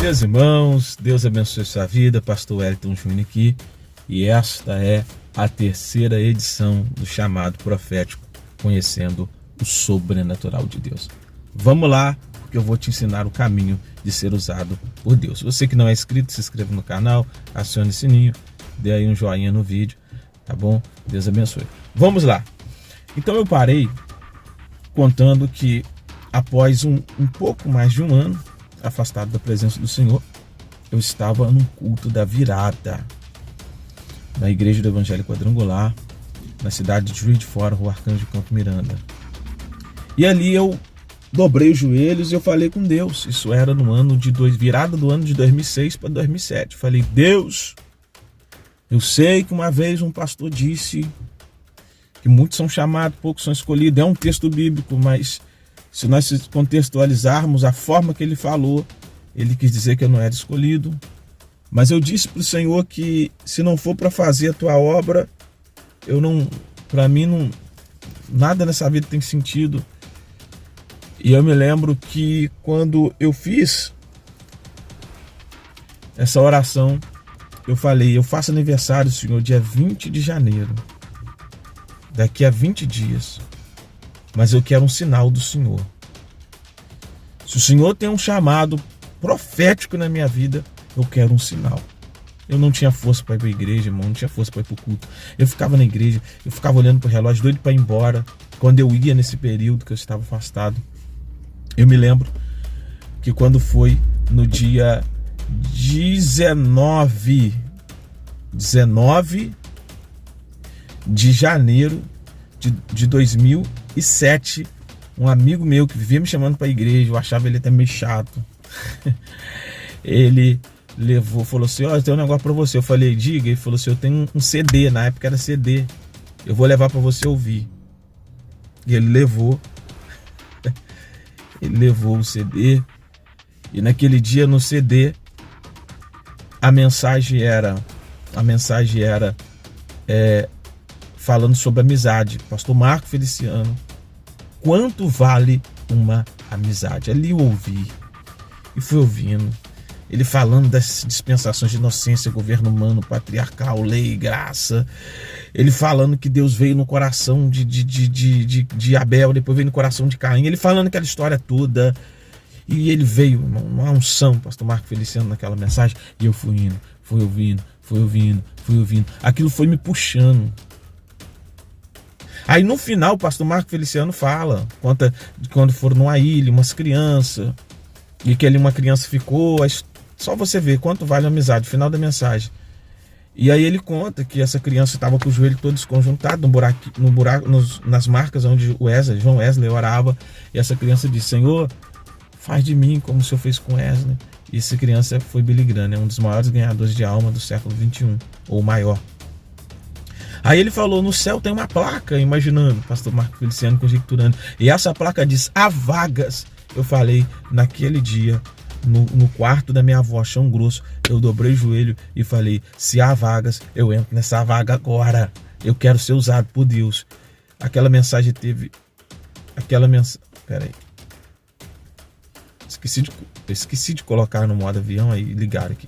Meus irmãos, Deus abençoe sua vida, Pastor Wellington Júnior aqui, e esta é a terceira edição do chamado profético, conhecendo o sobrenatural de Deus. Vamos lá, porque eu vou te ensinar o caminho de ser usado por Deus. Você que não é inscrito, se inscreva no canal, acione o sininho, dê aí um joinha no vídeo, tá bom? Deus abençoe. Vamos lá. Então eu parei contando que após um pouco mais de um ano afastado da presença do Senhor, eu estava num culto da virada na igreja do Evangelho Quadrangular, na cidade de Juiz de Fora, Rua Arcanjo Campo Miranda. E ali eu dobrei os joelhos e eu falei com Deus. Isso era no ano de virada do ano de 2006 para 2007. Falei: Deus, eu sei que uma vez um pastor disse que muitos são chamados, poucos são escolhidos. É um texto bíblico, mas se nós contextualizarmos a forma que ele falou, ele quis dizer que eu não era escolhido. Mas eu disse para o Senhor que se não for para fazer a tua obra, para mim nada nessa vida tem sentido. E eu me lembro que quando eu fiz essa oração, eu falei: eu faço aniversário, Senhor, dia 20 de janeiro, daqui a 20 dias. Mas eu quero um sinal do Senhor. Se o Senhor tem um chamado profético na minha vida, eu quero um sinal. Eu não tinha força para ir para a igreja, irmão, não tinha força para ir para o culto. Eu ficava na igreja, eu ficava olhando para o relógio, doido para ir embora. Quando eu ia nesse período que eu estava afastado, eu me lembro que quando foi no dia 19 de janeiro de 2007, um amigo meu que vivia me chamando para a igreja, eu achava ele até meio chato, ele falou assim: ó, eu tenho um negócio para você. Eu falei: diga. Ele falou assim: eu tenho um CD, na época era CD, eu vou levar para você ouvir. E ele levou o CD, e naquele dia no CD a mensagem era falando sobre amizade. Pastor Marco Feliciano, quanto vale uma amizade? Ali eu ouvi e fui ouvindo ele falando das dispensações de inocência, governo humano, patriarcal, lei, graça. Ele falando que Deus veio no coração de Abel, depois veio no coração de Caim. Ele falando aquela história toda. E ele veio, uma unção, pastor Marco Feliciano, naquela mensagem. E eu fui indo, fui ouvindo. Aquilo foi me puxando. Aí no final o pastor Marco Feliciano conta de quando foram numa ilha, umas crianças, e que ali uma criança ficou. Só você ver quanto vale a amizade, final da mensagem. E aí ele conta que essa criança estava com o joelho todo desconjuntado nas marcas onde João Wesley orava. E essa criança disse: Senhor, faz de mim como o Senhor fez com Wesley. E essa criança foi Billy Graham, um dos maiores ganhadores de alma do século XXI, ou maior. Aí ele falou: no céu tem uma placa, imaginando, pastor Marco Feliciano conjecturando, e essa placa diz: há vagas. Eu falei, naquele dia, no quarto da minha avó, chão grosso, eu dobrei o joelho e falei: se há vagas, eu entro nessa vaga agora. Eu quero ser usado por Deus. Aquela mensagem teve... Peraí. Esqueci de colocar no modo avião, aí ligaram aqui.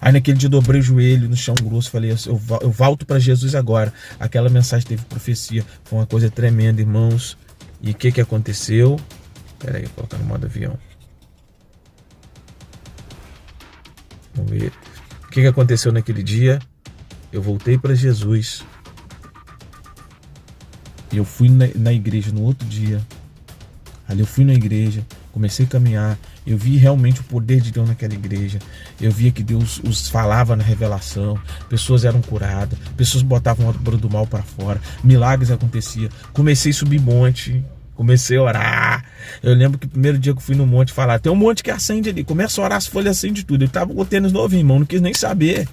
Aí naquele dia eu dobrei o joelho no chão grosso, falei: eu volto para Jesus agora. Aquela mensagem teve profecia, foi uma coisa tremenda, irmãos. E o que aconteceu? Espera aí, vou colocar no modo avião. Vamos ver. O que aconteceu naquele dia? Eu voltei para Jesus. E eu fui na igreja no outro dia. Ali eu fui na igreja, comecei a caminhar. Eu vi realmente o poder de Deus naquela igreja. Eu via que Deus os falava na revelação. Pessoas eram curadas. Pessoas botavam a obra do mal para fora. Milagres aconteciam. Comecei a subir monte. Comecei a orar. Eu lembro que o primeiro dia que eu fui no monte falar: tem um monte que acende ali. Começa a orar, as folhas acendem tudo. Eu tava com o tênis novo, irmão. Não quis nem saber.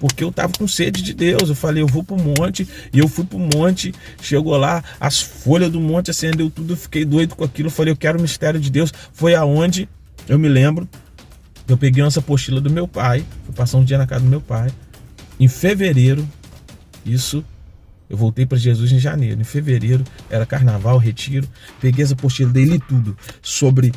Porque eu tava com sede de Deus. Eu falei: eu vou pro monte. E eu fui pro monte. Chegou lá, as folhas do monte acendeu tudo. Eu fiquei doido com aquilo. Eu falei: eu quero o mistério de Deus. Foi aonde eu me lembro. Eu peguei essa apostila do meu pai. Fui passar um dia na casa do meu pai. Em fevereiro. Isso. Eu voltei para Jesus em janeiro. Em fevereiro era carnaval, retiro. Peguei essa apostila dele e tudo sobre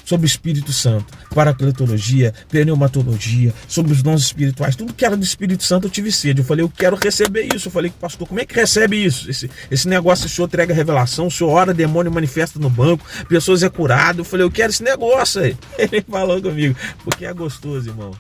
sobre o Espírito Santo, paracletologia, pneumatologia, sobre os dons espirituais, tudo que era do Espírito Santo eu tive sede. Eu falei, eu quero receber isso. Eu falei, pastor, como é que recebe isso? Esse negócio, o senhor entrega revelação, o senhor ora, demônio manifesta no banco, pessoas é curado. Eu falei, eu quero esse negócio aí. Ele falou comigo, porque é gostoso, irmão.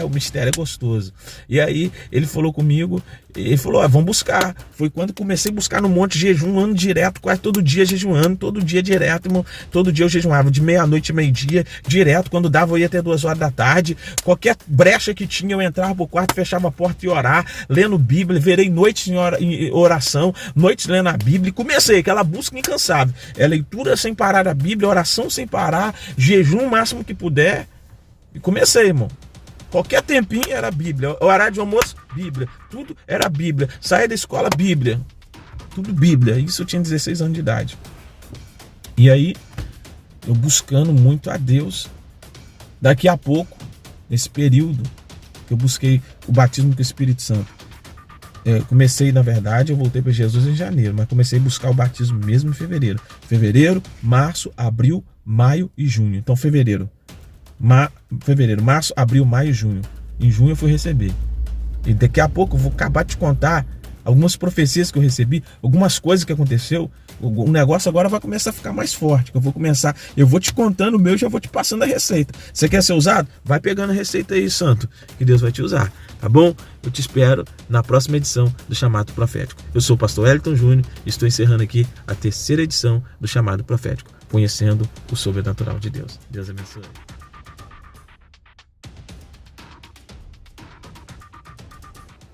O mistério é gostoso. E aí ele falou comigo, ele falou, vamos buscar. Foi quando comecei a buscar no monte, jejuando direto, quase todo dia jejuando, todo dia direto, irmão. Todo dia eu jejuava, de meia-noite a meio-dia, direto. Quando dava eu ia até 2 horas da tarde. Qualquer brecha que tinha, eu entrava pro quarto, fechava a porta e orar, lendo Bíblia, verei noites em oração, noites lendo a Bíblia. E comecei aquela busca incansável. É leitura sem parar da Bíblia, oração sem parar, jejum o máximo que puder. E comecei, irmão. Qualquer tempinho era Bíblia. Horário de almoço, Bíblia. Tudo era Bíblia. Saía da escola, Bíblia. Tudo Bíblia. Isso eu tinha 16 anos de idade. E aí, eu buscando muito a Deus. Daqui a pouco, nesse período, eu busquei o batismo com o Espírito Santo. Comecei, na verdade, eu voltei para Jesus em janeiro, mas comecei a buscar o batismo mesmo em fevereiro. Fevereiro, março, abril, maio e junho. Então, fevereiro, março, abril, maio e junho. Em junho eu fui receber. E daqui a pouco eu vou acabar de contar algumas profecias que eu recebi, algumas coisas que aconteceu. O negócio agora vai começar a ficar mais forte. Eu vou te contando o meu e já vou te passando a receita. Você quer ser usado? Vai pegando a receita aí, santo, que Deus vai te usar, tá bom? Eu te espero na próxima edição do Chamado Profético. Eu sou o pastor Wellington Júnior e estou encerrando aqui a 3ª edição do Chamado Profético, conhecendo o sobrenatural de Deus. Deus abençoe.